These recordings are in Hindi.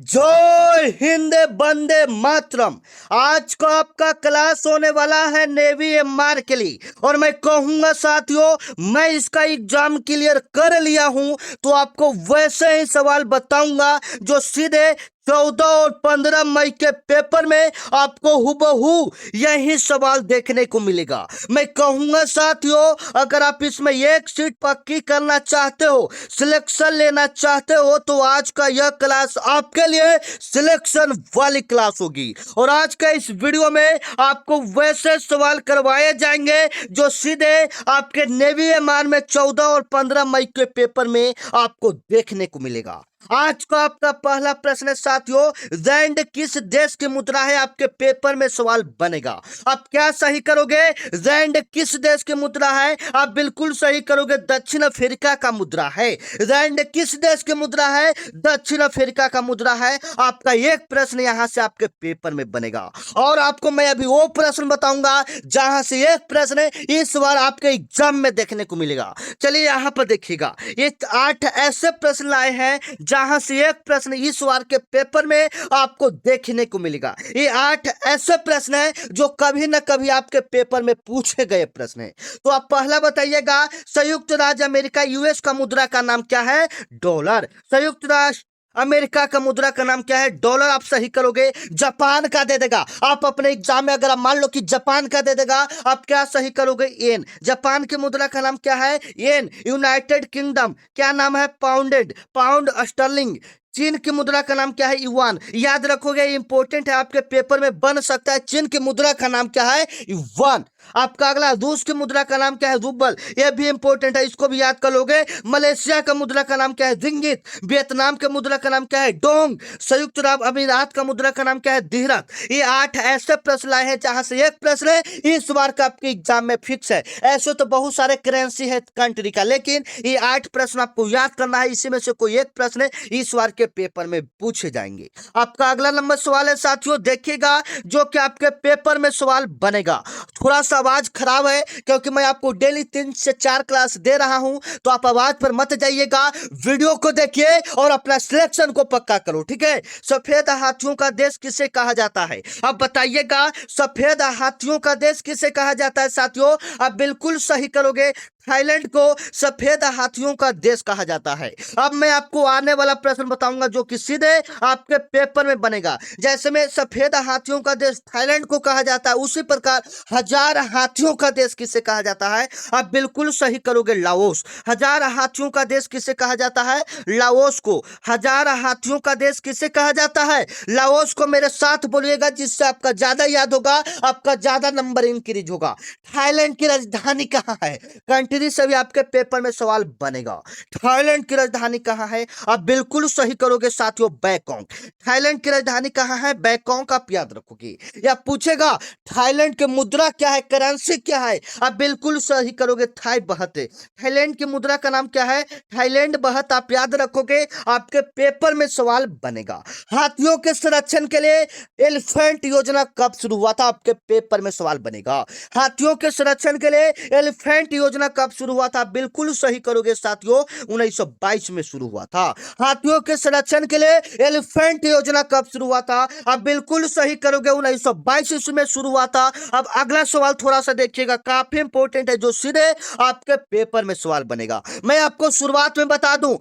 जय हिंद बंदे मातरम। आज का आपका क्लास होने वाला है नेवी एमआर के लिए और मैं कहूंगा साथियों, मैं इसका एग्जाम क्लियर कर लिया हूं तो आपको वैसे ही सवाल बताऊंगा जो सीधे 14 और 15 मई के पेपर में आपको हुबहू यही सवाल देखने को मिलेगा। मैं कहूंगा साथियों, अगर आप इसमें एक सीट पक्की करना चाहते हो, सिलेक्शन लेना चाहते हो, तो आज का यह क्लास आपके लिए सिलेक्शन वाली क्लास होगी। और आज का इस वीडियो में आपको वैसे सवाल करवाए जाएंगे जो सीधे आपके नेवी एमआर में 14 और 15 मई के पेपर में आपको देखने को मिलेगा। आज का आपका पहला प्रश्न है साथियों, रैंड किस देश की मुद्रा है? आपके पेपर में सवाल बनेगा। आप क्या सही करोगे? रैंड किस देश की मुद्रा है? आप बिल्कुल सही करोगे, दक्षिण अफ्रीका का मुद्रा है। रैंड किस देश की मुद्रा है? दक्षिण अफ्रीका का मुद्रा है। आपका एक प्रश्न यहां से आपके पेपर में बनेगा। और आपको मैं अभी वो प्रश्न बताऊंगा जहां से एक प्रश्न इस बार आपके एग्जाम में देखने को मिलेगा। चलिए यहां पर देखिएगा, ये 8 ऐसे प्रश्न लाए हैं जहां से एक प्रश्न इस बार के पेपर में आपको देखने को मिलेगा। ये 8 ऐसे प्रश्न हैं जो कभी ना कभी आपके पेपर में पूछे गए प्रश्न हैं। तो आप पहला बताइएगा, संयुक्त राज्य अमेरिका यूएस का मुद्रा का नाम क्या है? डॉलर। संयुक्त राज्य अमेरिका का मुद्रा का नाम क्या है? डॉलर। आप सही करोगे। जापान का दे देगा, आप अपने एग्जाम में अगर आप मान लो कि जापान का दे देगा, आप क्या सही करोगे? येन। जापान की मुद्रा का नाम क्या है? येन। यूनाइटेड किंगडम क्या नाम है? Pounded, pound sterling. चीन की मुद्रा का नाम क्या है? युआन। याद रखोगे, इंपॉर्टेंट है, आपके पेपर में बन सकता है। चीन की मुद्रा का नाम क्या है? युआन। आपका अगला, रूस की मुद्रा का नाम क्या है? रूबल। यह भी इंपॉर्टेंट है, इसको भी याद कर लोगे। मलेशिया का मुद्रा का नाम क्या है? रिंगित। वियतनाम के मुद्रा का नाम क्या है? डोंग। संयुक्त अरब अमीरात का मुद्रा का नाम क्या है? दिहरत। ये 8 ऐसे प्रश्न लाए हैं जहां से एक प्रश्न इस बार का आपके एग्जाम में फिक्स है। ऐसे तो बहुत सारे करेंसी है कंट्री का, लेकिन ये 8 प्रश्न आपको याद करना है। इसी में से कोई एक प्रश्न इस बार के पेपर में पूछे जाएंगे। आपका अगला नंबर सवाल है साथियों, देखिएगा, जो कि आपके पेपर में सवाल बनेगा। थोड़ा सा आवाज खराब है क्योंकि मैं आपको डेली 3 से 4 क्लास दे रहा हूं, तो आप आवाज पर मत जाइएगा, वीडियो को देखिए और अपना सिलेक्शन को पक्का करो, ठीक है। सफेद हाथियों का देश किसे कहा जाता है? अब बताइएगा, सफेद हाथियों का देश किसे कहा जाता है साथियों? आप बिल्कुल सही करोगे, थाईलैंड को सफेद हाथियों का देश कहा जाता है। अब मैं आपको आने वाला प्रश्न बताऊंगा जो कि सीधे आपके पेपर में बनेगा। जैसे में सफेद हाथियों का देश थाईलैंड को कहा जाता है, उसी प्रकार हजार हाथियों का देश किसे कहा जाता है? आप बिल्कुल सही करोगे, लाओस। हजार हाथियों का देश किसे कहा जाता है? लाओस को। हजार हाथियों का देश किसे कहा जाता है? लाओस को। मेरे साथ बोलिएगा, जिससे आपका ज्यादा याद होगा, आपका ज्यादा नंबर इंक्रीज होगा। थाईलैंड की राजधानी कहां है? कंट्री से भी आपके पेपर में सवाल बनेगा। थाईलैंड की राजधानी कहां है? आप बिल्कुल सही करोगे साथियों, बैंकॉक। थाईलैंड की राजधानी कहां है? बैंकॉक। आप याद रखोगे। या पूछेगा थाईलैंड की मुद्रा क्या है, करेंसी क्या है? आप बिल्कुल सही करोगे, थाई बहत। थाईलैंड की मुद्रा का नाम क्या है? थाईलैंड बहत। आप याद रखोगे, आपके पेपर में सवाल बनेगा। हाथियों के संरक्षण के लिए एलिफेंट योजना कब शुरू हुआ था? आपके पेपर में सवाल बनेगा। हाथियों के संरक्षण के लिए एलिफेंट योजना कब शुरू हुआ था? बिल्कुल सही करोगे साथियों, 1922 में शुरू हुआ था। हाथियों के संरक्षण के लिए एलिफेंट योजना कब शुरू हुआ था? आप बिल्कुल सही करोगे, 1922 ईस्वी में शुरू हुआ था। अब अगला सवाल थोड़ा सा देखिएगा, काफी इंपॉर्टेंट है, जो सीधे आपके पेपर में सवाल बनेगा। मैं आपको शुरुआत में बता दूं,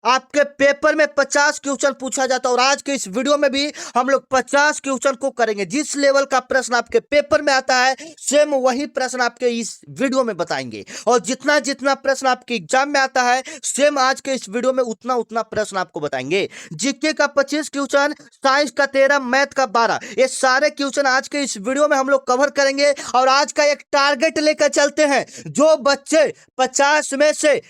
आपके पेपर में 50 क्वेश्चन पूछा जाता है और आज के इस वीडियो में भी हम लोग 50 क्वेश्चन को करेंगे। जिस लेवल का प्रश्न आपके पेपर में आता है, सेम वही प्रश्न आपके इस वीडियो में बताएंगे। और जितना जितना प्रश्न आपके एग्जाम में आता है, सेम आज के इस वीडियो में उतना उतना प्रश्न आपको बताएंगे। जीके का 25 क्वेश्चन, साइंस का 13, मैथ का 12, ये सारे क्वेश्चन आज के इस वीडियो में हम लोग कवर करेंगे। और आज का एक टारगेट लेकर चलते हैं, जो बच्चे 50 में से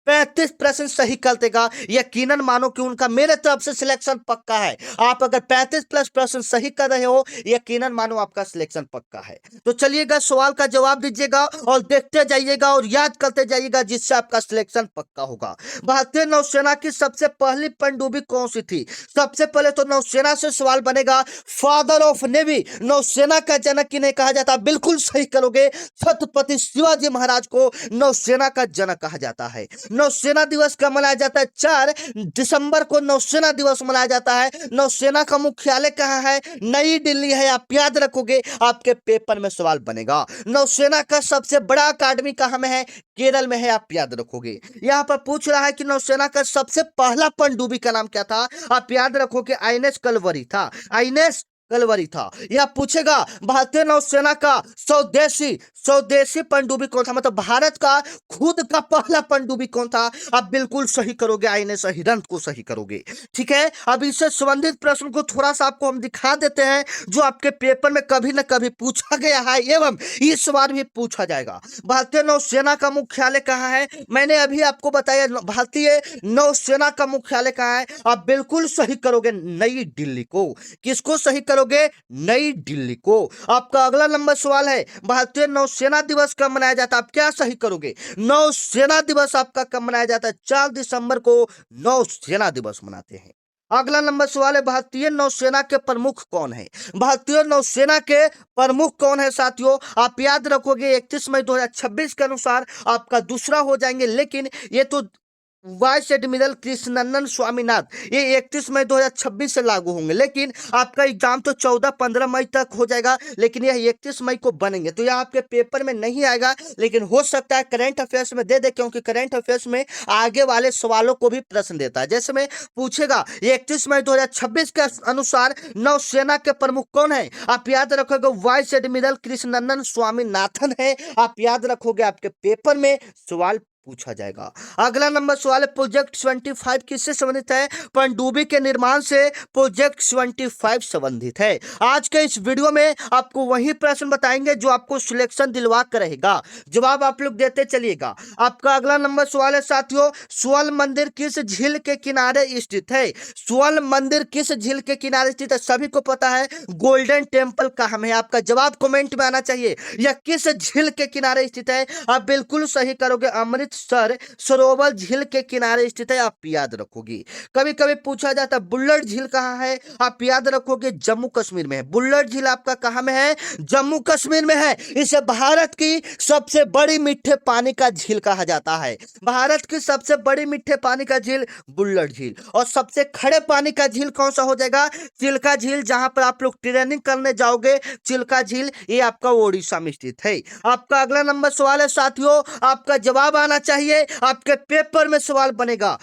35 प्रश्न सही कर देगा, यकीनन मानो कि उनका मेरे तरफ से सिलेक्शन पक्का है। आप अगर 35 प्लस प्रश्न सही कर रहे हो, यकीनन मानो आपका सिलेक्शन पक्का है। तो चलिएगा, सवाल का जवाब दीजिएगा और देखते जाइएगा और याद करते जाइएगा, जिससे आपका सिलेक्शन पक्का होगा। भारतीय नौसेना की सबसे पहली पनडुब्बी कौन सी थी? सबसे पहले तो नौसेना से सवाल बनेगा। फादर ऑफ नेवी, नौसेना का जनक किन्हें कहा जाता है? बिल्कुल सही करोगे, छत्रपति शिवाजी महाराज को नौसेना का जनक कहा जाता है। नौसेना दिवस कब मनाया जाता है? 4 दिसंबर को नौसेना दिवस मनाया जाता है। नौसेना का मुख्यालय कहाँ है? नई दिल्ली है, आप याद रखोगे, आपके पेपर में सवाल बनेगा। नौसेना का सबसे बड़ा अकादमी कहाँ में है? केरल में है, आप याद रखोगे। यहाँ पर पूछ रहा है कि नौसेना का सबसे पहला पनडुब्बी का नाम क्या था? आप याद रखोगे आईएनएस कलवरी था, आईएनएस कलवरी था। यह पूछेगा भारतीय नौसेना का स्वदेशी स्वदेशी पनडुब्बी कौन था, मतलब भारत का खुद का पहला पनडुब्बी कौन था? आप बिल्कुल सही करोगे, आईएनएस अरिहंत को सही करोगे। ठीक है, अब इससे संबंधित प्रश्न को थोड़ा सा आपको हम दिखा देते हैं, जो आपके पेपर में कभी न कभी पूछा गया है एवं इस बार भी पूछा जाएगा। भारतीय नौसेना का मुख्यालय कहाँ है? मैंने अभी आपको बताया भारतीय नौसेना का मुख्यालय कहाँ है। आप बिल्कुल सही करोगे, नई दिल्ली को। किसको सही करोगे? नई दिल्ली को। आपका अगला नंबर सवाल है भारतीय नौसेना दिवस कब मनाया जाता है? आप क्या सही करोगे? नौसेना दिवस आपका कब मनाया जाता है? 4 दिसंबर को नौसेना दिवस मनाते हैं। अगला नंबर सवाल है भारतीय नौसेना के प्रमुख कौन है? भारतीय नौसेना के प्रमुख कौन है साथियों? आप याद रखोगे 31 मई 2026 के अनुसार आपका दूसरा हो जाएंगे, लेकिन ये तो वाइस एडमिरल कृष्णनंदन स्वामीनाथ, ये 31 मई 2026 से लागू होंगे, लेकिन आपका एग्जाम तो 14-15 मई तक हो जाएगा, लेकिन यह 31 मई को बनेंगे, तो यह आपके पेपर में नहीं आएगा, लेकिन हो सकता है करंट अफेयर्स में दे दे, क्योंकि करंट अफेयर्स में आगे वाले सवालों को भी प्रश्न देता है। जैसे में पूछेगा 31 मई 2026 के अनुसार नौसेना के प्रमुख कौन है? आप याद रखोगे वाइस एडमिरल कृष्णनंदन स्वामीनाथन है, आप याद रखोगे, आपके पेपर में सवाल पूछा जाएगा। अगला नंबर सवाल है प्रोजेक्ट 25 किससे संबंधित है? पनडुब्बी के निर्माण से प्रोजेक्ट 25 संबंधित है। आज के इस वीडियो में आपको वही प्रश्न बताएंगे जो आपको सिलेक्शन दिलवा कर रहेगा, जवाब आप लोग देते चलिएगा। आपका अगला नंबर सवाल है साथियों, स्वर्ण मंदिर किस झील के किनारे स्थित है? स्वर्ण मंदिर किस झील के किनारे स्थित है? सभी को पता है गोल्डन टेम्पल कहाँ में है। आपका जवाब कमेंट में आना चाहिए, यह किस झील के किनारे स्थित है? आप बिल्कुल सही करोगे, अमृतसर सरोवर झील के किनारे स्थित है, आप याद रखोगे। कभी कभी पूछा जाता है बुल्लट झील कहाँ है? आप याद रखोगे जम्मू कश्मीर में है। बुल्लट झील आपका कहाँ में है? जम्मू कश्मीर में है। इसे भारत की सबसे बड़ी मीठे पानी का झील कहा जाता है। भारत की सबसे बड़ी मीठे पानी का झील बुल्लट झील। और सबसे खड़े पानी का झील कौन सा हो जाएगा? चिल्का झील, जहां पर आप लोग ट्रेनिंग करने जाओगे, चिल्का झील, ये आपका ओडिशा में स्थित है। आपका अगला नंबर सवाल है साथियों, आपका जवाब आना चाहिए, आपके पेपर में सवाल बनेगा।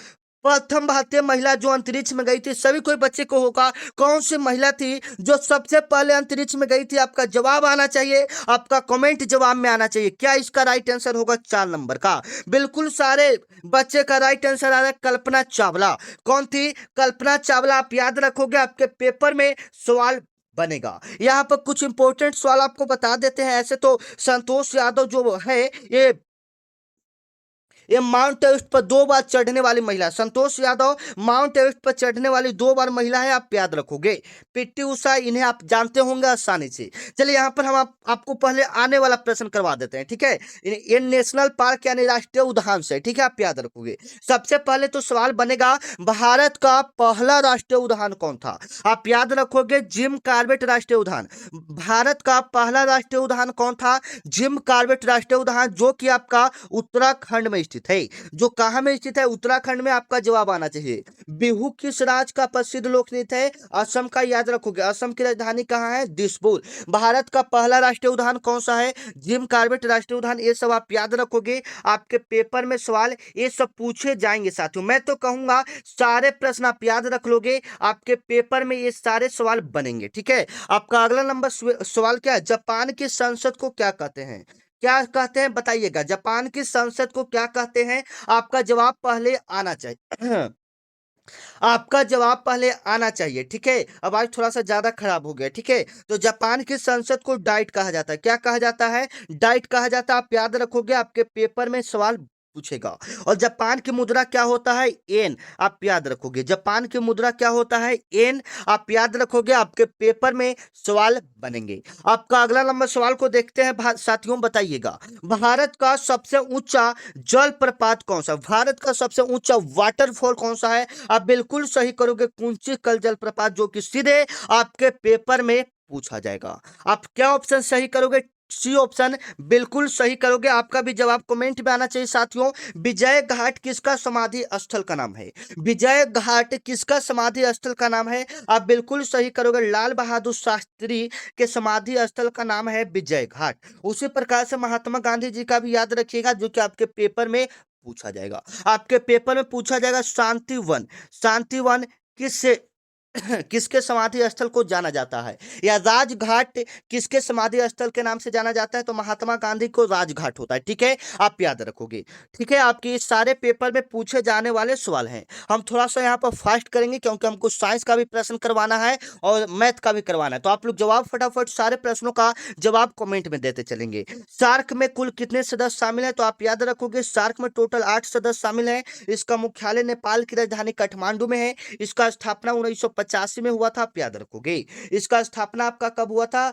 प्रथम भारतीय महिला जो अंतरिक्ष में गई थी, सभी कोई बच्चे को होगा, कौन सी महिला थी जो सबसे पहले अंतरिक्ष में गई थी? आपका जवाब आना चाहिए, आपका कमेंट जवाब में आना चाहिए। क्या इसका राइट आंसर होगा? 4 नंबर का। बिल्कुल सारे बच्चे का राइट आंसर आ रहा है कल्पना चावला। कौन थी? कल्पना चावला, आप याद रखोगे, आपके पेपर में सवाल बनेगा। यहाँ पर कुछ इंपॉर्टेंट सवाल आपको बता देते हैं। ऐसे तो संतोष यादव जो है, ये माउंट एवरेस्ट पर 2 बार चढ़ने वाली महिला। संतोष यादव माउंट एवरेस्ट पर चढ़ने वाली 2 बार महिला है, आप याद रखोगे। पीटी उषा, इन्हें आप जानते होंगे आसानी से। चलिए यहाँ पर हम आपको पहले आने वाला प्रश्न करवा देते हैं, ठीक है। ये नेशनल पार्क यानी राष्ट्रीय उद्यान से, ठीक है, आप याद रखोगे। सबसे पहले तो सवाल बनेगा भारत का पहला राष्ट्रीय उद्यान कौन था? आप याद रखोगे जिम कॉर्बेट राष्ट्रीय उद्यान। भारत का पहला राष्ट्रीय उद्यान कौन था? जिम कॉर्बेट राष्ट्रीय उद्यान, जो कि आपका उत्तराखंड में स्थित है। जो कहां में स्थित है? उत्तराखंड में। आपका जवाब आना चाहिए। बिहू किस राज्य का प्रसिद्ध लोक नृत्य है? असम का, याद रखोगे। असम की राजधानी कहां है? दिसपुर। भारत का पहला राष्ट्रीय उद्यान कौन सा है? जिम कॉर्बेट राष्ट्रीय उद्यान। ये सब आप याद रखोगे, आपके पेपर में सवाल ये सब पूछे जाएंगे साथियों। मैं तो कहूंगा सारे प्रश्न आप याद रख लोगे, आपके पेपर में ये सारे सवाल बनेंगे, ठीक है। आपका अगला नंबर सवाल क्या है? जापान की संसद को क्या कहते हैं? क्या कहते हैं बताइएगा। जापान की संसद को क्या कहते हैं? आपका जवाब पहले आना चाहिए। आपका जवाब पहले आना चाहिए, ठीक है। आवाज थोड़ा सा ज्यादा खराब हो गया, ठीक है। तो जापान की संसद को डाइट कहा जाता है। क्या कहा जाता है? डाइट कहा जाता है। आप याद रखोगे, आपके पेपर में सवाल पूछेगा। और जापान की मुद्रा क्या होता है? येन, आप याद रखोगे। जापान की मुद्रा क्या होता है? येन, आप याद रखोगे, आपके पेपर में सवाल बनेंगे। आपका अगला नंबर सवाल को देखते हैं साथियों, बताइएगा भारत का सबसे ऊंचा जल प्रपात कौन सा? भारत का सबसे ऊंचा वाटरफॉल कौन सा है? आप बिल्कुल सही करोगे, कुंचिकल जलप्रपात, जो कि सीधे आपके पेपर में पूछा जाएगा। आप क्या ऑप्शन सही करोगे? सी ऑप्शन बिल्कुल सही करोगे। आपका भी जवाब कमेंट में आना चाहिए साथियों। विजय घाट किसका समाधि स्थल का नाम है? विजय घाट किसका समाधि स्थल का नाम है? आप बिल्कुल सही करोगे। लाल बहादुर शास्त्री के समाधि स्थल का नाम है विजय घाट। उसी प्रकार से महात्मा गांधी जी का भी याद रखिएगा, जो कि आपके पेपर में पूछा जाएगा। आपके पेपर में पूछा जाएगा शांति वन। शांति वन किस किसके समाधि स्थल को जाना जाता है? या राजघाट किसके समाधि स्थल के नाम से जाना जाता है? तो महात्मा गांधी को राजघाट होता है। ठीक है, आप याद रखोगे। ठीक है, आपके इस सारे पेपर में पूछे जाने वाले सवाल हैं। हम थोड़ा सा यहाँ पर फास्ट करेंगे क्योंकि हमको साइंस का भी प्रश्न करवाना है और मैथ का भी करवाना है। तो आप लोग जवाब फटाफट सारे प्रश्नों का जवाब कमेंट में देते चलेंगे। सार्क में कुल कितने सदस्य शामिल हैं? तो आप याद रखोगे सार्क में टोटल 8 सदस्य शामिल हैं। इसका मुख्यालय नेपाल की राजधानी काठमांडू में है। इसका स्थापना 1985 में हुआ था, आप याद रखोगे। इसका स्थापना आपका कब हुआ था?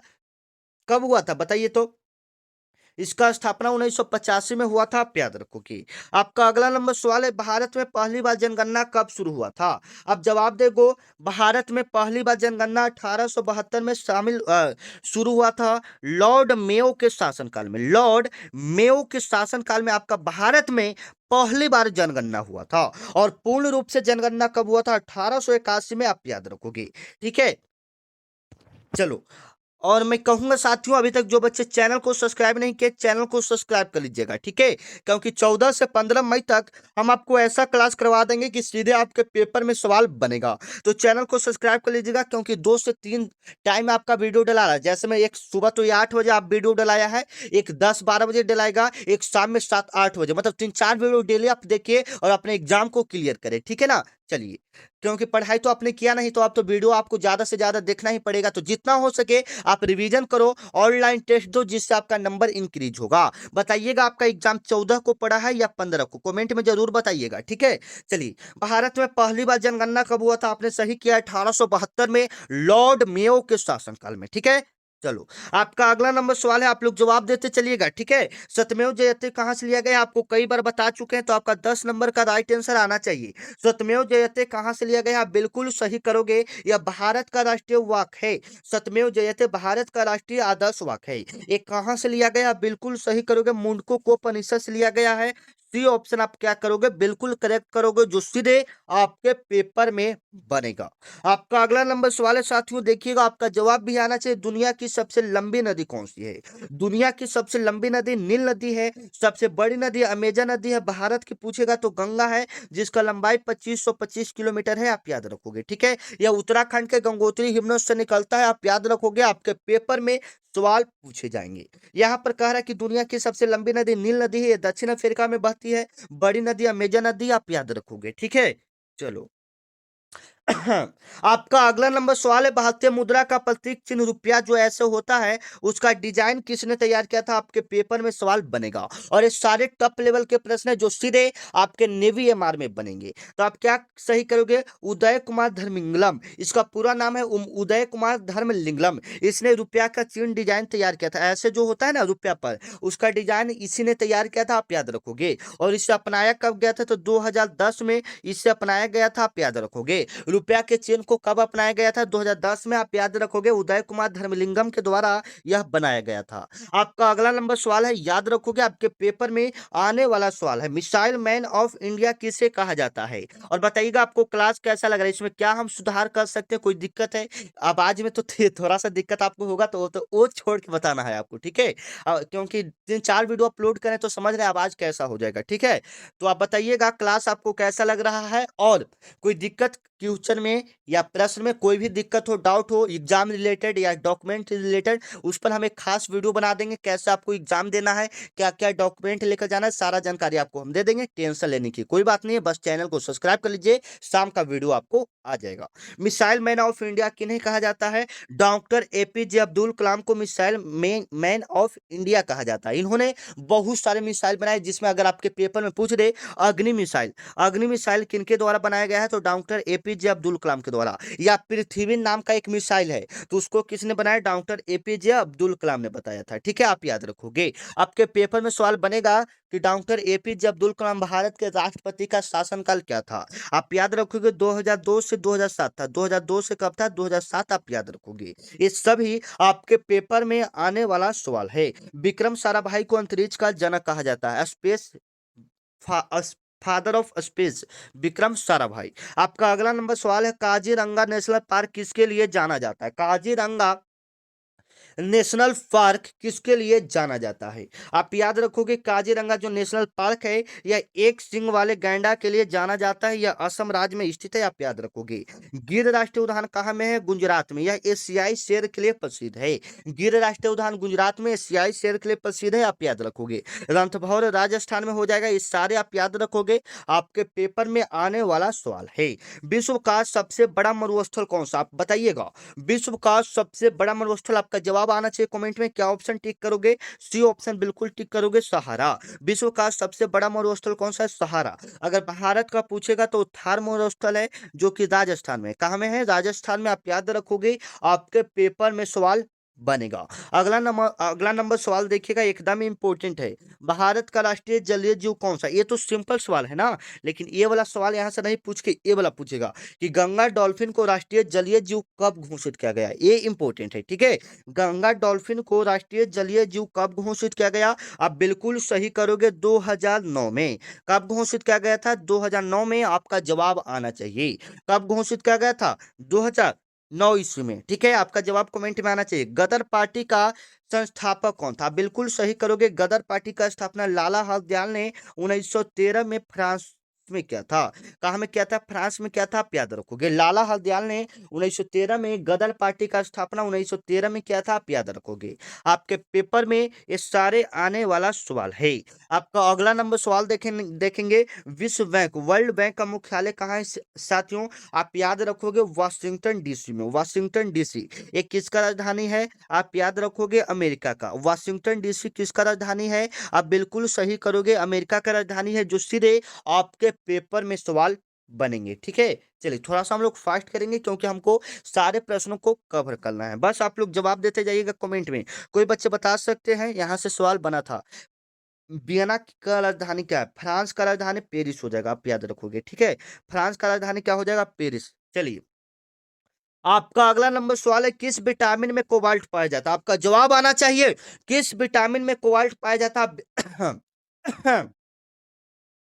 कब हुआ था बताइए तो। इसका स्थापना 1985 में हुआ था, आप याद रखोगे। आपका अगला नंबर सवाल है, भारत में पहली बार जनगणना कब शुरू हुआ था? अब जवाब देखो, भारत में पहली बार जनगणना 1872 में शुरू हुआ था, लॉर्ड मेयो के शासनकाल में। लॉर्ड मेयो के शासनकाल में आपका भारत में पहली बार जनगणना हुआ था। और पूर्ण रूप से जनगणना कब हुआ था? 1881 में, आप याद रखोगे। ठीक है, चलो। और मैं कहूंगा साथियों, अभी तक जो बच्चे चैनल को सब्सक्राइब नहीं किए, चैनल को सब्सक्राइब कर लीजिएगा। ठीक है, क्योंकि 14 से 15 मई तक हम आपको ऐसा क्लास करवा देंगे कि सीधे आपके पेपर में सवाल बनेगा। तो चैनल को सब्सक्राइब कर लीजिएगा, क्योंकि 2 से 3 टाइम आपका वीडियो डला रहा है। जैसे मैं एक सुबह तो ये 8 बजे आप वीडियो डलाया है, एक 10-12 बजे डलाएगा, एक शाम में 7-8 बजे, मतलब 3-4 वीडियो डेली आप देखिए और अपने एग्जाम को क्लियर करें। ठीक है ना, चलिए। क्योंकि पढ़ाई तो आपने किया नहीं, तो आप तो वीडियो आपको ज्यादा से ज्यादा देखना ही पड़ेगा। तो जितना हो सके आप रिवीजन करो, ऑनलाइन टेस्ट दो, जिससे आपका नंबर इंक्रीज होगा। बताइएगा आपका एग्जाम 14 को पड़ा है या 15 को, कमेंट में जरूर बताइएगा। ठीक है, चलिए। भारत में पहली बार जनगणना कब हुआ था? आपने सही किया, 1872 में, लॉर्ड मेयो के शासनकाल में। ठीक है, चलो। आपका अगला नंबर सवाल है, आप लोग जवाब देते चलिएगा। ठीक है, सत्यमेव जयते कहां से लिया गया? आपको कई बार बता चुके हैं, तो आपका 10 नंबर का राइट आंसर आना चाहिए। सत्यमेव जयते कहां से लिया गया? आप बिल्कुल सही करोगे। यह भारत का राष्ट्रीय वाक्य है। सत्यमेव जयते भारत का राष्ट्रीय आदर्श वाक्य है। ये कहां से लिया गया? आप बिल्कुल सही करोगे, मुंडकोपनिषद से लिया गया है। सी ऑप्शन आप क्या करोगे? बिल्कुल करेक्ट करोगे, जो सीधे आपके पेपर में बनेगा। आपका अगला नंबर सवाल है साथियों, देखिएगा, आपका जवाब भी आना चाहिए। दुनिया की सबसे लंबी नदी कौन सी है? दुनिया की सबसे लंबी नदी नील नदी है। सबसे बड़ी नदी अमेजन नदी है। भारत की पूछेगा तो गंगा है, जिसका लंबाई 2525 किलोमीटर है, आप याद रखोगे। ठीक है, यह उत्तराखंड के गंगोत्री हिमनद से निकलता है, आप याद रखोगे। आपके पेपर में सवाल पूछे जाएंगे। यहाँ पर कह रहा है कि दुनिया की सबसे लंबी नदी नील नदी है, ये दक्षिण अफ्रीका में बहती है। बड़ी नदी अमेजन नदी, आप याद रखोगे। ठीक है, चलो। आपका अगला नंबर सवाल है, भारतीय मुद्रा का प्रतीक चिन्ह रुपया जो ऐसे होता है, उसका डिजाइन किसने तैयार किया था? आपके पेपर में सवाल बनेगा। और ये सारे टॉप लेवल के प्रश्न है, जो सीधे आपके नेवी एमआर में बनेंगे। तो आप क्या सही करोगे? उदय कुमार धर्मिंगलम, इसका पूरा नाम है उदय कुमार धर्मलिंगलम। इसने रुपया का चिन्ह डिजाइन तैयार किया था। ऐसे जो होता है ना रुपया पर, उसका डिजाइन इसी ने तैयार किया था, आप याद रखोगे। और इसे अपनाया कब गया था? तो 2010 में इसे अपनाया गया था, आप याद रखोगे। रुपया के चिन्ह को कब अपनाया गया था? 2010 में, आप याद रखोगे। उदय कुमार धर्मलिंगम के द्वारा यह बनाया गया था। आपका अगला नंबर सवाल है, याद रखोगे, आपके पेपर में आने वाला सवाल है, मिसाइल मैन ऑफ इंडिया किसे कहा जाता है? और बताइएगा आपको क्लास कैसा लग रहा है, इसमें क्या हम सुधार कर सकते हैं, कोई दिक्कत है? अब आज में तो थोड़ा सा दिक्कत आपको होगा, तो वो छोड़ के बताना है आपको। ठीक है, क्योंकि 3-4 वीडियो अपलोड करें तो समझ रहे हैं अब आज कैसा हो जाएगा। ठीक है, तो आप बताइएगा क्लास आपको कैसा लग रहा है, और कोई दिक्कत क्वेश्चन में या प्रश्न में कोई भी दिक्कत हो, डाउट हो, एग्जाम रिलेटेड या डॉक्यूमेंट रिलेटेड, उस पर हम एक खास वीडियो बना देंगे। कैसे आपको एग्जाम देना है, क्या क्या डॉक्यूमेंट लेकर जाना है, सारा जानकारी आपको हम दे देंगे। टेंशन लेने की कोई बात नहीं है, बस चैनल को सब्सक्राइब कर लीजिए, शाम का वीडियो आपको आ जाएगा। मिसाइल मैन ऑफ इंडिया किन्हें कहा जाता है? डॉक्टर एपीजे अब्दुल कलाम को मिसाइल मैन ऑफ इंडिया कहा जाता है। इन्होंने बहुत सारे मिसाइल बनाए, जिसमें अगर आपके पेपर में पूछ दे, अग्नि मिसाइल किनके द्वारा बनाया गया है? तो डॉक्टर एपीजे अब्दुल कलाम के द्वारा। या पृथ्वी नाम का एक मिसाइल है, तो उसको किसने बनाया? डॉक्टर एपीजे अब्दुल कलाम ने बताया था। ठीक है, आप याद रखोगे। आपके पेपर में सवाल बनेगा कि डॉक्टर एपीजे अब्दुल कलाम भारत के राष्ट्रपति का शासनकाल क्या था? आप याद रखोगे 2002 से 2007 था। 2002 से कब था? 2007 आप याद रखोगे। ये सभी आपके पेपर में आने वाला सवाल है। विक्रम साराभाई को अंतरिक्ष का जनक कहा जाता है, space father of space, Vikram Sarabhai. आपका अगला नंबर सवाल है, काजीरंगा नेशनल पार्क किसके लिए जाना जाता है? काजीरंगा नेशनल पार्क किसके लिए जाना जाता है? आप याद रखोगे काजीरंगा जो नेशनल पार्क है, यह एक सिंग वाले गैंडा के लिए जाना जाता है। यह असम राज्य में स्थित है, आप याद रखोगे। गिर राष्ट्रीय उद्यान कहाँ में है? गुजरात में। यह एशियाई शेर के लिए प्रसिद्ध है। गिर राष्ट्रीय उद्यान गुजरात में एशियाई शेर के लिए प्रसिद्ध है, आप याद रखोगे। रणथंभौर राजस्थान में हो जाएगा। ये सारे आप याद रखोगे, आपके पेपर में आने वाला सवाल है। विश्व का सबसे बड़ा मरुस्थल कौन सा? आप बताइएगा। विश्व का सबसे बड़ा मरुस्थल, आपका जवाब आना चाहिए कमेंट में। क्या ऑप्शन टिक करोगे? सी ऑप्शन बिल्कुल टिक करोगे, सहारा। विश्व का सबसे बड़ा मरुस्थल कौन सा है? सहारा। अगर भारत का पूछेगा तो थार मरुस्थल है, जो कि राजस्थान में। कहाँ में है? राजस्थान में, आप याद रखोगे। आपके पेपर में सवाल बनेगा। अगला नंबर सवाल देखिएगा, एकदम इंपॉर्टेंट है। भारत का राष्ट्रीय जलीय जीव कौन सा? ये तो सिंपल सवाल है ना, लेकिन ये वाला सवाल यहां से नहीं पूछ के ये वाला पूछेगा कि गंगा डॉल्फिन को राष्ट्रीय जलीय जीव कब घोषित किया गया? ये इंपॉर्टेंट है। ठीक है, गंगा डॉल्फिन को राष्ट्रीय जलीय जीव कब घोषित किया गया? आप बिल्कुल सही करोगे, 2009 में। कब घोषित किया गया था? 2009 में। आपका जवाब आना चाहिए। कब घोषित किया गया था? 2009 ईस्वी में। ठीक है, आपका जवाब कमेंट में आना चाहिए। गदर पार्टी का संस्थापक कौन था? बिल्कुल सही करोगे। गदर पार्टी का स्थापना लाला हरदयाल ने 1913 में फ्रांस में किया था। कहा में क्या था? फ्रांस में क्या था? आप याद रखोगे। लाला हरदयाल ने 1913 में गदर पार्टी का स्थापना 1913 में किया था, आप याद रखोगे। आपके पेपर में ये सारे आने वाला सवाल है। आपका अगला नंबर सवाल देखेंगे। विश्व बैंक, वर्ल्ड बैंक का मुख्यालय कहाँ है साथियों? आप याद रखोगे, वाशिंगटन डीसी में। वाशिंगटन डीसी ये किसका राजधानी है? आप याद रखोगे, अमेरिका का। वाशिंगटन डीसी किसका राजधानी है? आप बिल्कुल सही करोगे, अमेरिका का राजधानी है, जो सीधे आपके पेपर में सवाल बनेंगे। ठीक है, चलिए थोड़ा सा हम लोग फास्ट करेंगे, क्योंकि हमको सारे प्रश्नों को कवर करना है। बस आप लोग जवाब देते जाइएगा कमेंट में। कोई बच्चे बता सकते हैं, यहाँ से सवाल बना था। वियना का राजधानी क्या है? फ्रांस का राजधानी पेरिस हो जाएगा, आप याद रखोगे। ठीक है, फ्रांस का राजधानी क्या हो जाएगा? पेरिस। चलिए, आपका अगला नंबर सवाल है, किस विटामिन में कोबाल्ट पाया जाता है? आपका जवाब आना चाहिए। किस विटामिन में कोबाल्ट पाया जाता है?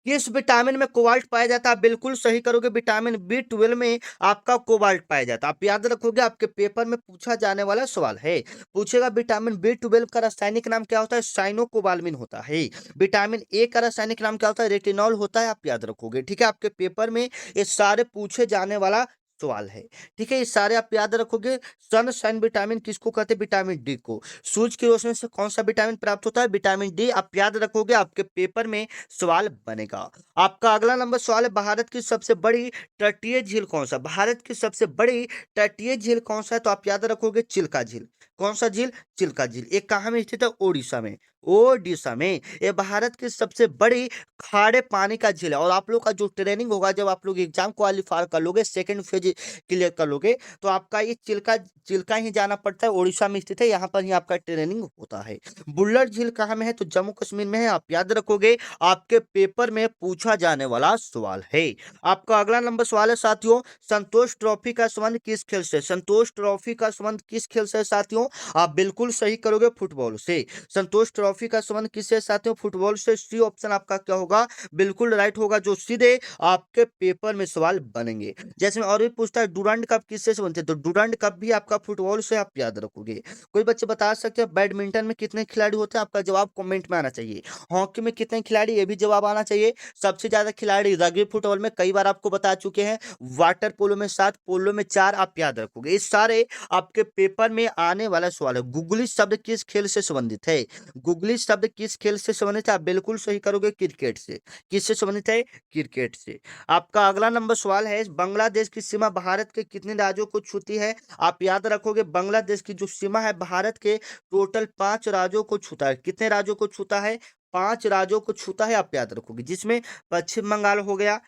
किस विटामिन में कोबाल्ट पाया जाता है? बिल्कुल सही करोगे, विटामिन बी 12 में आपका कोबाल्ट पाया जाता है। आप याद रखोगे, आपके पेपर में पूछा जाने वाला सवाल है। पूछेगा विटामिन बी 12 का रासायनिक नाम क्या होता है? साइनोकोबाल्मिन होता है। विटामिन ए का रासायनिक नाम क्या होता है? रेटिनॉल होता है, आप याद रखोगे। ठीक है, आपके पेपर में ये सारे पूछे जाने वाला सवाल है। ठीक है, ये सारे आप याद रखोगे। सनशाइन विटामिन किसको कहते हैं? विटामिन डी को। सूरज की रोशनी से कौन सा विटामिन प्राप्त होता है? विटामिन डी, आप याद रखोगे। आपके पेपर में सवाल बनेगा। आपका अगला नंबर सवाल है, भारत की सबसे बड़ी तटीय झील कौन सा? भारत की सबसे बड़ी तटीय झील कौन सा है? तो आप याद रखोगे, चिल्का झील। कौन सा झील? चिल्का झील। एक कहाँ में स्थित है? ओडिशा में। ओडिशा में। ये भारत की सबसे बड़ी खारे पानी का झील है। और आप लोग का जो ट्रेनिंग होगा, जब आप लोग एग्जाम क्वालिफाई कर लोगे, सेकंड फेज क्लियर कर लोगे, तो आपका ये चिल्का चिल्का ही जाना पड़ता है। ओडिशा में स्थित है, यहाँ पर ही आपका ट्रेनिंग होता है। बुल्लर झील कहाँ में है? तो जम्मू कश्मीर में है, आप याद रखोगे। आपके पेपर में पूछा जाने वाला सवाल है। आपका अगला नंबर सवाल है साथियों, संतोष ट्रॉफी का संबंध किस खेल से? संतोष ट्रॉफी का संबंध किस खेल से साथियों? आप बिल्कुल सही करोगे, फुटबॉल से। संतोष ट्रॉफी का संबंध किससे साथियों? फुटबॉल से। सी ऑप्शन आपका क्या होगा? बिल्कुल राइट होगा, जो सीधे आपके पेपर में सवाल बनेंगे। जैसे में और भी पूछता है, डुरंड कप किससे बनते हैं? तो डुरंड कप भी आपका फुटबॉल से, आप याद रखोगे। कोई बच्चे बता सकते हैं बैडमिंटन में कितने खिलाड़ी होते हैं? आपका जवाब कमेंट में आना चाहिए। हॉकी में कितने खिलाड़ी? ये भी जवाब आना चाहिए। सबसे ज्यादा खिलाड़ी रग्बी फुटबॉल में, कई बार आपको बता चुके हैं। वाटर पोलो में 7, पोलो में 4, आप याद रखोगे। ये सारे आपके पेपर में आने वाला सवाल है। गुगली शब्द किस खेल से संबंधित है? गुगली शब्द किस खेल से संबंधित है? आप बिल्कुल सही करोगे, क्रिकेट से। किससे संबंधित है? क्रिकेट से। आपका अगला नंबर सवाल है, बांग्लादेश की सीमा भारत के कितने राज्यों को छूती है? आप याद रखोगे, बांग्लादेश की जो सीमा है भारत के टोटल 5 राज्यों को छूता है। कितने राज्यों को छूता है? 5 राज्यों को छूता है, आप याद रखोगे, जिसमें पश्चिम बंगाल हो गया,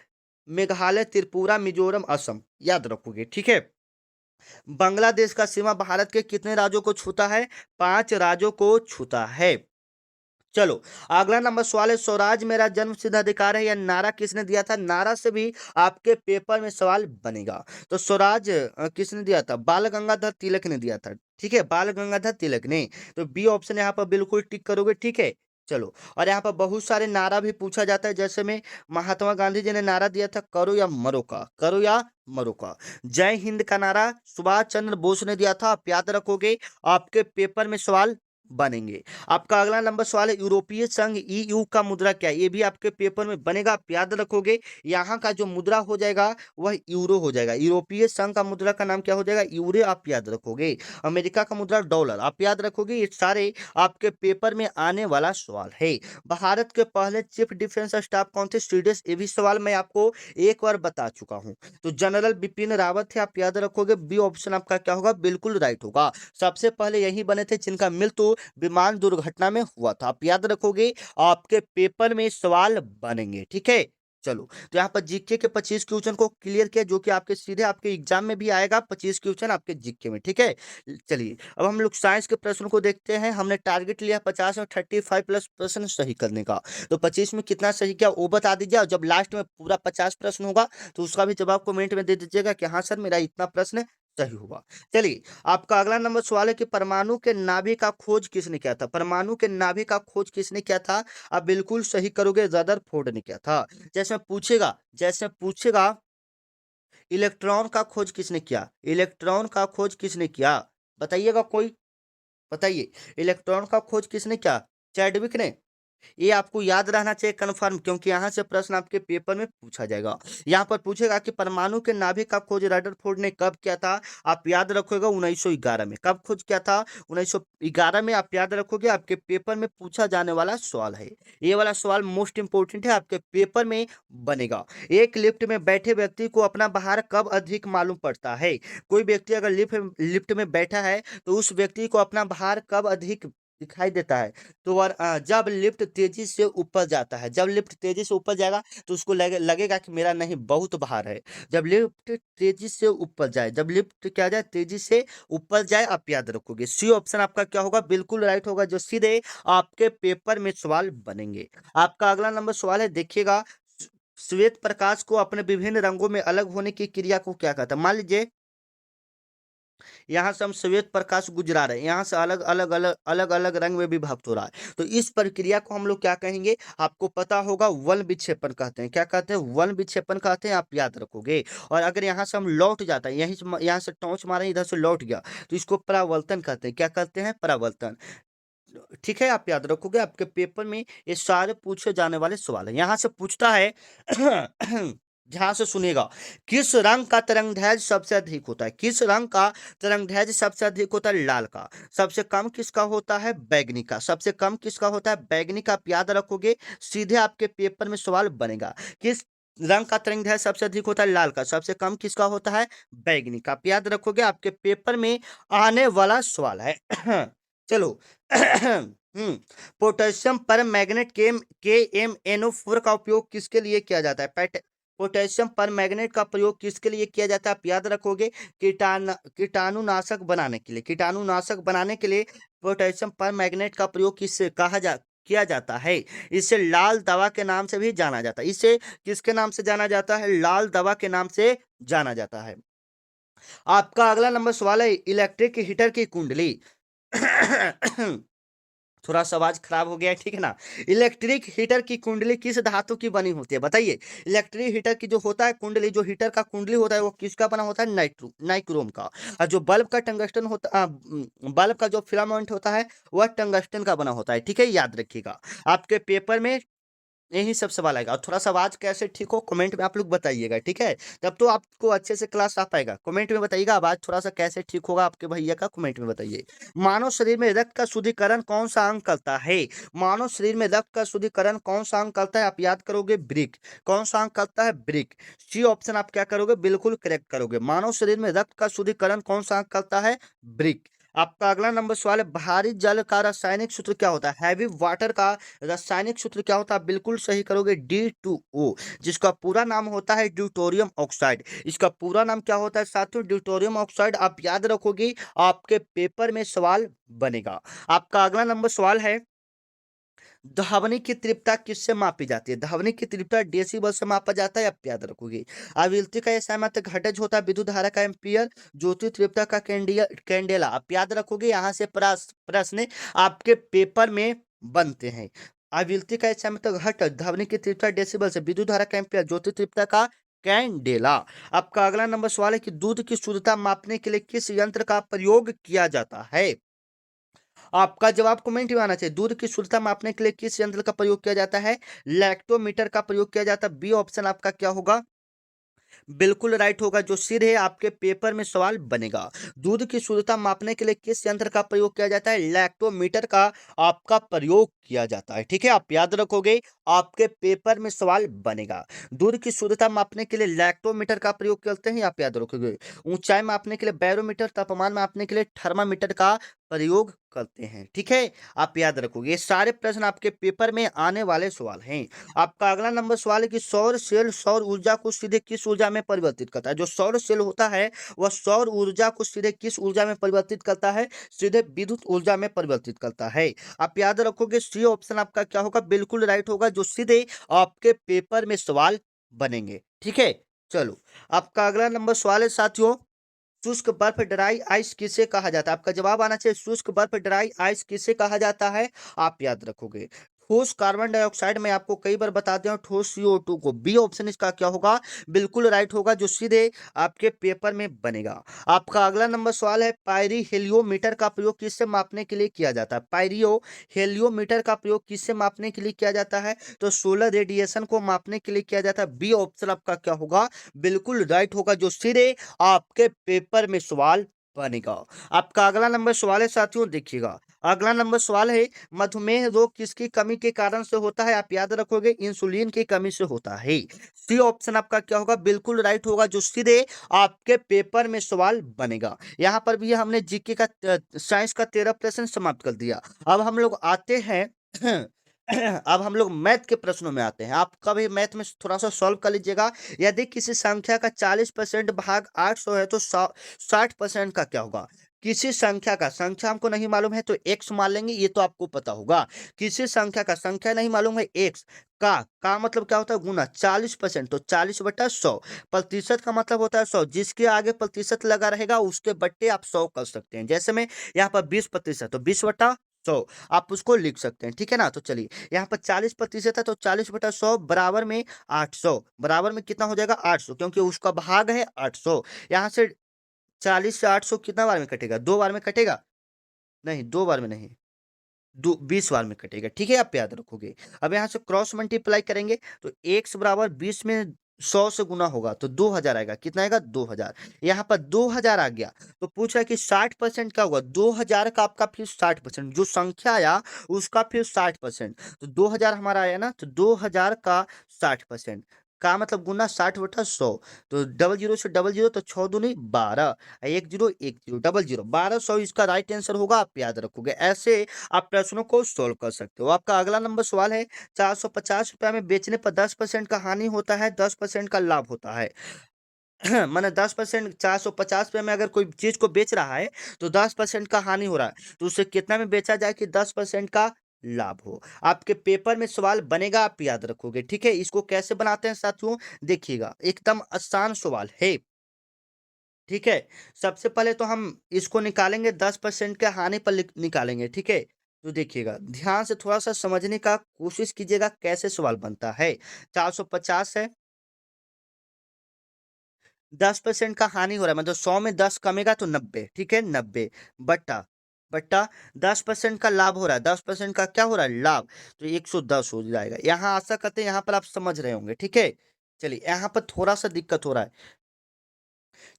मेघालय, त्रिपुरा, मिजोरम, असम, याद रखोगे। ठीक है। बांग्लादेश का सीमा भारत के कितने राज्यों को छूता है? 5 राज्यों को छूता है। चलो, अगला नंबर सवाल है, स्वराज मेरा जन्मसिद्ध अधिकार है, यह नारा किसने दिया था? नारा से भी आपके पेपर में सवाल बनेगा। तो स्वराज किसने दिया था? बाल गंगाधर तिलक ने दिया था। ठीक है, बाल गंगाधर तिलक ने। तो बी ऑप्शन यहाँ पर बिल्कुल टिक करोगे। ठीक है। चलो, और यहाँ पर बहुत सारे नारा भी पूछा जाता है, जैसे में महात्मा गांधी जी ने नारा दिया था, करो या मरो का, करो या मरो का। जय हिंद का नारा सुभाष चंद्र बोस ने दिया था, आप याद रखोगे, आपके पेपर में सवाल बनेंगे। आपका अगला नंबर सवाल है, यूरोपीय संघ ईयू का मुद्रा क्या है? ये भी आपके पेपर में बनेगा, आप याद रखोगे। यहाँ का जो मुद्रा हो जाएगा वह यूरो हो जाएगा। यूरोपीय संघ का मुद्रा का नाम क्या हो जाएगा? यूरो, आप याद रखोगे। अमेरिका का मुद्रा डॉलर, आप याद रखोगे। ये सारे आपके पेपर में आने वाला सवाल है। भारत के पहले चीफ डिफेंस स्टाफ कौन थे? सीडीएस, ये भी सवाल मैं आपको एक बार बता चुका हूँ। तो जनरल बिपिन रावत थे, आप याद रखोगे। बी ऑप्शन आपका क्या होगा? बिल्कुल राइट होगा। सबसे पहले यही बने थे जिनका मृत्यु विमान दुर्घटना में हुआ था, आप याद रखोगे। आपके पेपर में सवाल बनेंगे। ठीक है। चलो, तो यहाँ पर जीके के 25 क्वेश्चन को क्लियर किया, जो कि आपके सीधे आपके एग्जाम में भी आएगा, 25 क्वेश्चन आपके जीके में। ठीक है। चलिए, अब हम लोग साइंस के प्रश्न को देखते हैं। हमने टारगेट लिया 50 में 35 प्लस प्रश्न सही करने का। तो 25 में कितना सही किया वो बता दीजिए, और जब लास्ट में पूरा 50 प्रश्न होगा तो उसका भी जवाब कमेंट में दे दीजिएगा कि हाँ सर मेरा इतना प्रश्न सही हुआ। चलिए, आपका अगला नंबर सवाल है कि परमाणु के नाभि का खोज किसने किया था? परमाणु के नाभि का खोज किसने किया था? आप बिल्कुल सही करोगे, रदरफोर्ड ने किया था। जैसे पूछेगा इलेक्ट्रॉन का खोज किसने किया? इलेक्ट्रॉन का खोज किसने किया? बताइएगा कोई, बताइए, इलेक्ट्रॉन का खोज किसने किया? चैडविक ने। ये आपको याद रहना चाहिए कन्फर्म, क्योंकि यहाँ से प्रश्न आपके पेपर में पूछा जाएगा। यहाँ पर पूछेगा कि परमाणु के नाभिक का खोज रदरफोर्ड ने कब किया था? आप याद रखोगे 1911 में। कब खोज किया था? 1911 में, आप याद रखोगे। आपके पेपर में पूछा जाने वाला सवाल है, ये वाला सवाल मोस्ट इंपोर्टेंट है, आपके पेपर में बनेगा। एक लिफ्ट में बैठे व्यक्ति को अपना भार कब अधिक मालूम पड़ता है? कोई व्यक्ति अगर लिफ्ट में बैठा है तो उस व्यक्ति को अपना भार कब अधिक दिखाई देता है? तो जब लिफ्ट तेजी से ऊपर जाता है, जब लिफ्ट तेजी से ऊपर जाएगा तो उसको लगेगा कि मेरा नहीं बहुत भार है। जब लिफ्ट तेजी से ऊपर जाए, जब लिफ्ट क्या जाए, तेजी से ऊपर जाए, आप याद रखोगे। सी ऑप्शन आपका क्या होगा? बिल्कुल राइट होगा, जो सीधे आपके पेपर में सवाल बनेंगे। आपका अगला नंबर सवाल है, देखिएगा, श्वेत प्रकाश को अपने विभिन्न रंगों में अलग होने की क्रिया को क्या कहता है? मान लीजिए यहाँ से हम श्वेत प्रकाश गुजरा रहे हैं, यहाँ से अलग अलग अलग अलग अलग रंग में विभक्त हो रहा है, तो इस प्रक्रिया को हम लोग क्या कहेंगे? आपको पता होगा, वन विक्षेपण कहते हैं। क्या कहते हैं? वन विक्षेपण कहते हैं, आप याद रखोगे। और अगर यहाँ से हम लौट जाता है, यहाँ से टॉर्च मारे, इधर से लौट गया, तो इसको परावर्तन कहते हैं। क्या कहते हैं? परावर्तन। ठीक है, आप याद रखोगे। आपके पेपर में ये सारे पूछे जाने वाले सवाल है। यहाँ से पूछता है ध्यान से सुनिएगा, किस रंग का तरंगदैर्घ्य सबसे अधिक होता है? किस रंग का तरंगदैर्घ्य सबसे अधिक होता है? लाल का। सबसे कम किसका होता है? बैगनी का। सबसे कम किसका होता है? बैगनी का। आप याद रखोगे, सीधे आपके पेपर में सवाल बनेगा। किस रंग का तरंगदैर्घ्य सबसे अधिक होता है? लाल का। सबसे कम किसका होता है? बैगनी का। आप याद रखोगे, आपके पेपर में आने वाला सवाल है। चलो, पोटेशियम पर मैग्नेट के एम एनओ फोर का उपयोग किसके लिए किया जाता है? पोटेशियम पर मैग्नेट का प्रयोग किसके लिए किया जाता है? आप याद रखोगे, कीटाणुनाशक बनाने के लिए। कीटाणुनाशक बनाने के लिए पोटेशियम पर मैग्नेट का प्रयोग किससे किया जाता है? इसे लाल दवा के नाम से भी जाना जाता है। इसे किसके नाम से जाना जाता है? लाल दवा के नाम से जाना जाता है। आपका अगला नंबर सवाल है, इलेक्ट्रिक हीटर की कुंडली थोड़ा सा आवाज खराब हो गया है, ठीक है ना। इलेक्ट्रिक हीटर की कुंडली किस धातु की बनी होती है? बताइए। इलेक्ट्रिक हीटर की जो होता है कुंडली, जो हीटर का कुंडली होता है, वो किसका बना होता है? नाइक्रोम का। और जो बल्ब का टंगस्टन होता, बल्ब का जो फिलामेंट होता है वह टंगस्टन का बना होता है। ठीक है, याद रखिएगा। आपके पेपर में यही सब सवाल आएगा। और थोड़ा सा आवाज कैसे ठीक हो कमेंट में आप लोग बताइएगा, ठीक है। तब तो आपको अच्छे से क्लास आ पाएगा। कमेंट में बताइएगा आवाज थोड़ा सा कैसे ठीक होगा आपके भैया का, कमेंट में बताइए। मानव शरीर में रक्त का शुद्धिकरण कौन सा अंग करता है? मानव शरीर में रक्त का शुद्धिकरण कौन सा अंग करता है? आप याद करोगे, ब्रिक। कौन सा अंग करता है? ब्रिक। सी ऑप्शन आप क्या करोगे? बिल्कुल करेक्ट करोगे। मानव शरीर में रक्त का शुद्धिकरण कौन सा अंग करता है? ब्रिक। आपका अगला नंबर सवाल है, भारी जल का रासायनिक सूत्र क्या होता है? हैवी वाटर का रासायनिक सूत्र क्या होता है? बिल्कुल सही करोगे, D2O, जिसका पूरा नाम होता है ड्यूटोरियम ऑक्साइड। इसका पूरा नाम क्या होता है साथियों? Deuterium oxide. आप याद रखोगे, आपके पेपर में सवाल बनेगा। आपका अगला नंबर सवाल है, ध्वनि की तीव्रता किससे मापी जाती है? ध्वनि की तीव्रता डेसिबल से मापा जाता है, आप याद रखोगे। आवृत्ति का सामर्थ्य घटज होता है, विद्युत धारा का एम्पियर, ज्योति तीव्रता का कैंडेला, आप याद रखोगे। यहाँ से प्रश्न आपके पेपर में बनते हैं। आवृत्ति का सामर्थ्य घटज, ध्वनि की तीव्रता डेसिबल से, विद्युत धारा का एम्पियर, ज्योति तीव्रता का कैंडेला। आपका अगला नंबर सवाल है कि दूध की शुद्धता मापने के लिए किस यंत्र का प्रयोग किया जाता है? आपका जवाब कमेंट में आना चाहिए। दूध की शुद्धता मापने के लिए किस यंत्र का प्रयोग किया जाता है? लैक्टोमीटर का प्रयोग किया जाता है। बी ऑप्शन आपका क्या होगा? बिल्कुल राइट होगा, जो सिर है आपके पेपर में सवाल बनेगा। दूध की शुद्धता मापने के लिए किस यंत्र का प्रयोग किया जाता है? लैक्टोमीटर का आपका प्रयोग किया जाता है। ठीक है, आप याद रखोगे, आपके पेपर में सवाल बनेगा। दूध की शुद्धता मापने के लिए लैक्टोमीटर का प्रयोग करते हैं, आप याद रखोगे। ऊंचाई मापने के लिए बैरोमीटर, तापमान मापने के लिए थर्मामीटर का प्रयोग करते हैं। ठीक है, आप याद रखोगे। ये सारे प्रश्न आपके पेपर में आने वाले सवाल हैं। आपका अगला नंबर सवाल है कि सौर सेल सौर ऊर्जा को सीधे किस ऊर्जा में परिवर्तित करता है? जो सौर सेल होता है वह सौर ऊर्जा को सीधे किस ऊर्जा में परिवर्तित करता है? सीधे विद्युत ऊर्जा में परिवर्तित करता है। आप याद रखोगे, सी ऑप्शन आपका क्या होगा? बिल्कुल राइट होगा, जो सीधे आपके पेपर में सवाल बनेंगे। ठीक है, चलो। आपका अगला नंबर सवाल है साथियों, शुष्क बर्फ ड्राई आइस किसे कहा जाता है? आपका जवाब आना चाहिए, शुष्क बर्फ ड्राई आइस किसे कहा जाता है? आप याद रखोगे। ठोस कार्बन डाइऑक्साइड, मैं आपको कई बार बता दिया हूं, ठोस CO2 को। बी ऑप्शन इसका क्या होगा? बिल्कुल राइट होगा, जो सीधे आपके पेपर में बनेगा। आपका अगला नंबर सवाल है, पायरी हेलियोमीटर का प्रयोग किससे मापने के लिए किया जाता है? पायरियो हेलियोमीटर का प्रयोग किससे मापने के लिए किया जाता है? तो सोलर रेडिएशन को मापने के लिए किया जाता है। बी ऑप्शन आपका क्या होगा? बिल्कुल राइट होगा, जो सीधे आपके पेपर में सवाल बनेगा। आपका अगला नंबर सवाल है साथियों, देखिएगा। अगला नंबर सवाल है, मधुमेह रोग किसकी कमी के कारण से होता है? आप याद रखोगे, इंसुलिन की कमी से होता है। सी ऑप्शन आपका क्या होगा? बिल्कुल राइट होगा, जो सीधे आपके पेपर में सवाल बनेगा। यहाँ पर भी हमने जीके का साइंस का 13 प्रश्न समाप्त कर दिया। अब हम लोग आते हैं अब हम लोग मैथ के प्रश्नों में आते हैं। आप कभी मैथ में थोड़ा सा सॉल्व कर लीजिएगा। यदि किसी संख्या का 40% भाग 800 है तो 60% का क्या होगा? किसी संख्या का, संख्या हमको नहीं मालूम है तो x मान लेंगे, ये तो आपको पता होगा। किसी संख्या का, संख्या नहीं मालूम है, x का मतलब क्या होता है? गुना। 40%, तो 40/100। प्रतिशत का मतलब होता है 100। जिसके आगे प्रतिशत लगा रहेगा उसके बट्टे आप 100 कर सकते हैं। जैसे में यहाँ पर 20%, तो 20/100 आप उसको लिख सकते हैं। ठीक है ना? तो चलिए, यहाँ पर 40% है तो 40/100 बराबर में 800। बराबर में कितना हो जाएगा? 800, क्योंकि उसका भाग है 800। यहाँ से 40 से 800 कितना बार में कटेगा? 2 बार में कटेगा? नहीं, 2 बार में नहीं, 20 बार में कटेगा। ठीक है, आप याद रखोगे। अब यहाँ से क्रॉस मल्टीप्लाई करेंगे तो x बराबर 20 में 100 से गुना होगा तो 2000 आएगा। कितना आएगा? 2000। यहाँ पर 2000 आ गया तो पूछ रहा है कि 60% क्या होगा? 2000 का आपका फिर 60%, जो संख्या आया उसका फिर 60%। तो 2000 हमारा आया ना, तो 2000 का 60% का मतलब गुना 60/100। तो डबल जीरो से डबल जीरो, तो 6 दूनी 12, 1 जीरो 1 जीरो, डबल जीरो 1200 इसका राइट आंसर होगा। आप याद रखोगे, ऐसे आप प्रश्नों को सोल्व कर सकते हो। आपका अगला नंबर सवाल है, 450 रुपया में बेचने पर 10% का हानि होता है, 10% का लाभ होता है। माने 10%, 450 रुपये में अगर कोई चीज को बेच रहा है तो 10% का हानि हो रहा है, तो उसे कितना में बेचा जाए कि 10% का लाभ हो? आपके पेपर में सवाल बनेगा, आप याद रखोगे। ठीक है, इसको कैसे बनाते हैं साथियों, देखिएगा, एकदम आसान सवाल है। ठीक है, सबसे पहले तो हम इसको निकालेंगे, 10% के हानि पर निकालेंगे। ठीक है, तो देखिएगा, ध्यान से थोड़ा सा समझने का कोशिश कीजिएगा कैसे सवाल बनता है। 450 है, 10% का हानि हो रहा है, मतलब 100 में 10 कमेगा तो 90। ठीक है, 90 बट्टा बट्टा 10% का लाभ हो रहा है, 10% का क्या हो रहा है? लाभ। तो 110 हो जाएगा। यहाँ आशा करते हैं यहाँ पर आप समझ रहे होंगे। ठीक है, चलिए, यहाँ पर थोड़ा सा दिक्कत हो रहा है।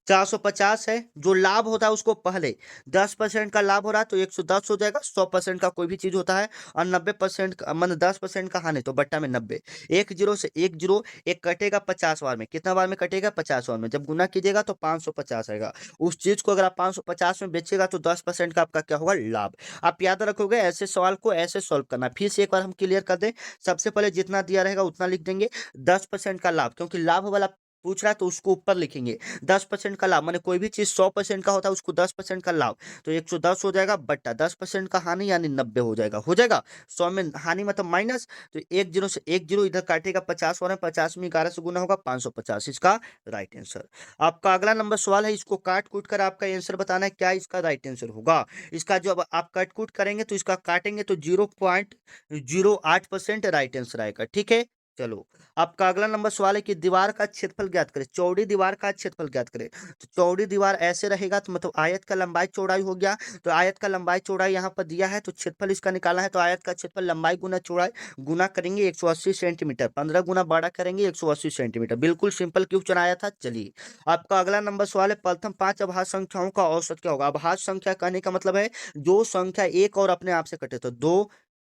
450 है, जो लाभ होता है उसको पहले 10% का लाभ हो रहा है तो 110 हो जाएगा। 100% का कोई भी चीज होता है और 90% मतलब 10% का हानि तो बट्टा में 90। एक जीरो से एक जीरो, एक कटेगा 50 बार में, कितना बार में कटेगा 50 बार में, जब गुना कीजिएगा तो 550 आएगा। उस चीज को अगर आप 550 में बेचेगा तो 10% का आपका क्या होगा, लाभ। आप याद रखोगे, ऐसे सवाल को ऐसे सॉल्व करना। फिर से एक बार हम क्लियर कर दें, सबसे पहले जितना दिया रहेगा उतना लिख देंगे, 10% का लाभ, क्योंकि लाभ वाला पूछ रहा है तो उसको ऊपर लिखेंगे। 10% का लाभ माने कोई भी चीज 100% का होता है उसको 10% का लाभ, तो 110 हो जाएगा बट्टा 10% का हानि यानी 90 हो जाएगा। हो जाएगा 100 में हानि मतलब माइनस, तो एक जीरो से एक जीरो इधर काटेगा 50 और 50 में 11 से गुना होगा 550, इसका राइट आंसर। आपका अगला नंबर सवाल है, इसको काट कूट कर आपका आंसर बताना है क्या इसका राइट आंसर होगा। इसका जो अब आप काट कूट करेंगे तो इसका काटेंगे तो 0.08% राइट आंसर आएगा। ठीक है, चलो आपका अगला नंबर सवाल है कि दीवार का क्षेत्रफल ज्ञात करें, चौड़ी दीवार का क्षेत्रफल ज्ञात करें। तो चौड़ी दीवार ऐसे रहेगा तो मतलब आयत का लंबाई चौड़ाई हो गया, तो आयत का लंबाई चौड़ाई यहाँ पर दिया है तो क्षेत्रफल इसका निकालना है, तो आयत का क्षेत्रफल लंबाई गुना चौड़ाई गुना करेंगे 180 सेंटीमीटर, 15 गुना बड़ा करेंगे 180 सेंटीमीटर, बिल्कुल सिंपल क्वेश्चन आया था। चलिए आपका अगला नंबर सवाल है, प्रथम 5 अभाज्य संख्याओं का औसत क्या होगा। अभाज्य संख्या कहने का मतलब है जो संख्या एक और अपने आप से कटे, तो 2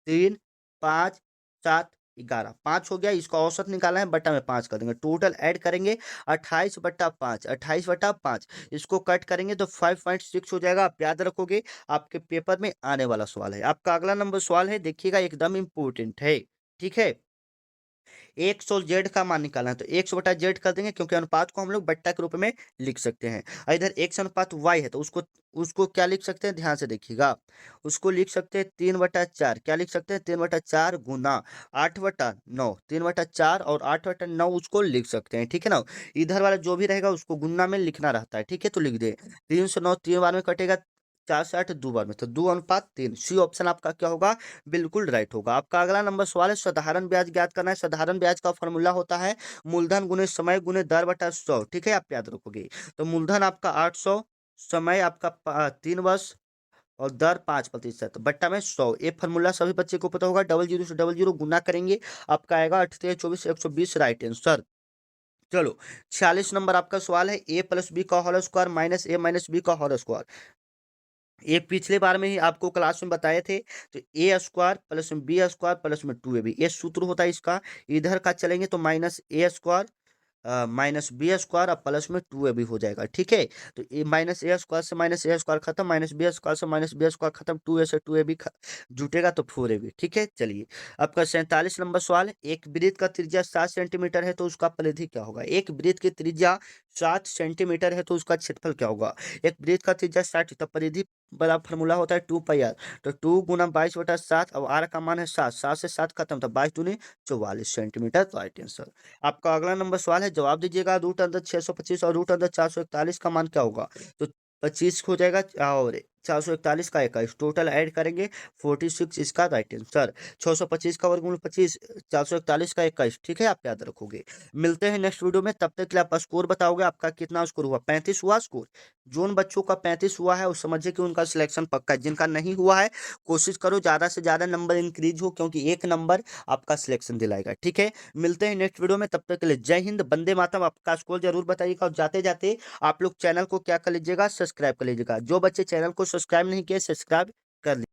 3 5 7 11, 5 हो गया, इसका औसत निकालना है, बट्टा में 5 कर देंगे, टोटल ऐड करेंगे 28 बट्टा 5, 28 बट्टा 5, इसको कट करेंगे तो 5.6 हो जाएगा। आप याद रखोगे, आपके पेपर में आने वाला सवाल है। आपका अगला नंबर सवाल है, देखिएगा एकदम इंपॉर्टेंट है। ठीक है, 100 जेड का मान निकालना है तो 100 बटा जेड कर देंगे, क्योंकि अनुपात को हम लोग बट्टा के रूप में लिख सकते हैं। और इधर x अनुपात y है तो उसको उसको क्या लिख सकते हैं, ध्यान से देखिएगा, उसको लिख सकते हैं 3/4, क्या लिख सकते हैं 3/4 गुना 8/9, 3/4 और 8/9 उसको लिख सकते हैं। ठीक है ना, इधर वाला जो भी रहेगा उसको गुना में लिखना रहता है। ठीक है, तो लिख दे 3 से 9 3 बार में कटेगा, 4 से 8 2 बार में, तो 2:3, सी ऑप्शन आपका क्या होगा, बिल्कुल राइट होगा। आपका अगला नंबर सवाल है, साधारण ब्याज ज्ञात करना है। साधारण ब्याज का फॉर्मूला होता है मूलधन गुने समय गुने दर बटा 100। ठीक है, आप याद रखोगे, तो मूलधन आपका 800, समय आपका 3 वर्ष और दर 5% बट्टा में 100। ये फॉर्मूला सभी बच्चे को पता होगा, 00 से 00 गुना करेंगे आपका आएगा 38 24 120 राइट आंसर। चलो 46 नंबर आपका सवाल है, ए प्लस बी का होल स्क्वायर माइनस ए माइनस बी का होल स्क्वायर। ये पिछले बार में ही आपको क्लास में बताए थे, तो ए स्क्वायर प्लस में बी स्क्वायर प्लस में 2ab ये सूत्र होता है इसका। इधर का चलेंगे तो माइनस ए स्क्वायर माइनस बी स्क्वायर और प्लस में 2ab हो जाएगा। ठीक है, तो ये माइनस ए स्क्वायर से माइनस ए स्क्वायर खत्म, माइनस बी स्क्वायर से माइनस बी स्क्वायर खत्म, 2a से 2ab जुटेगा तो 4ab। ठीक है, चलिए आपका 47 नंबर सवाल है, एक वृत्त का त्रिज्या 7 सेंटीमीटर है तो उसका परिधि क्या होगा। एक वृत्त की त्रिज्या 7 सेंटीमीटर है तो उसका क्षेत्रफल क्या होगा। एक वृत्त का त्रिज्या 60, तो परिधि बड़ा फॉर्मूला होता है 2πr, तो 2 गुना 22/7, अब आर का मान है 7, 7 से 7 खत्म, तो 22 दूनी 44 सेंटीमीटर, राइट आंसर। आपका अगला नंबर सवाल है, जवाब दीजिएगा, रूट अंदर 625 और रूट अंदर 441 का मान क्या होगा। तो 25 हो जाएगा और 441 का 21, टोटल ऐड करेंगे 46, इसका राइट आंसर। 625 का वर्गमूल 25, 441 का 21। ठीक है, आप याद रखोगे। मिलते हैं नेक्स्ट वीडियो में, तब तक के लिए आप स्कोर बताओगे आपका कितना स्कोर हुआ। 35 हुआ स्कोर, जोन बच्चों का 35 हुआ है उस समझिए कि उनका सिलेक्शन पक्का है। जिनका नहीं हुआ है कोशिश करो ज़्यादा से ज़्यादा नंबर इंक्रीज हो, क्योंकि एक नंबर आपका सिलेक्शन दिलाएगा। ठीक है, मिलते हैं नेक्स्ट वीडियो में, तब तक के लिए जय हिंद, वंदे मातरम। आपका स्कोर जरूर बताइएगा और जाते जाते आप लोग चैनल को क्या कर लीजिएगा, सब्सक्राइब कर लीजिएगा। जो बच्चे चैनल को सब्सक्राइब नहीं किए सब्सक्राइब कर लीजिए।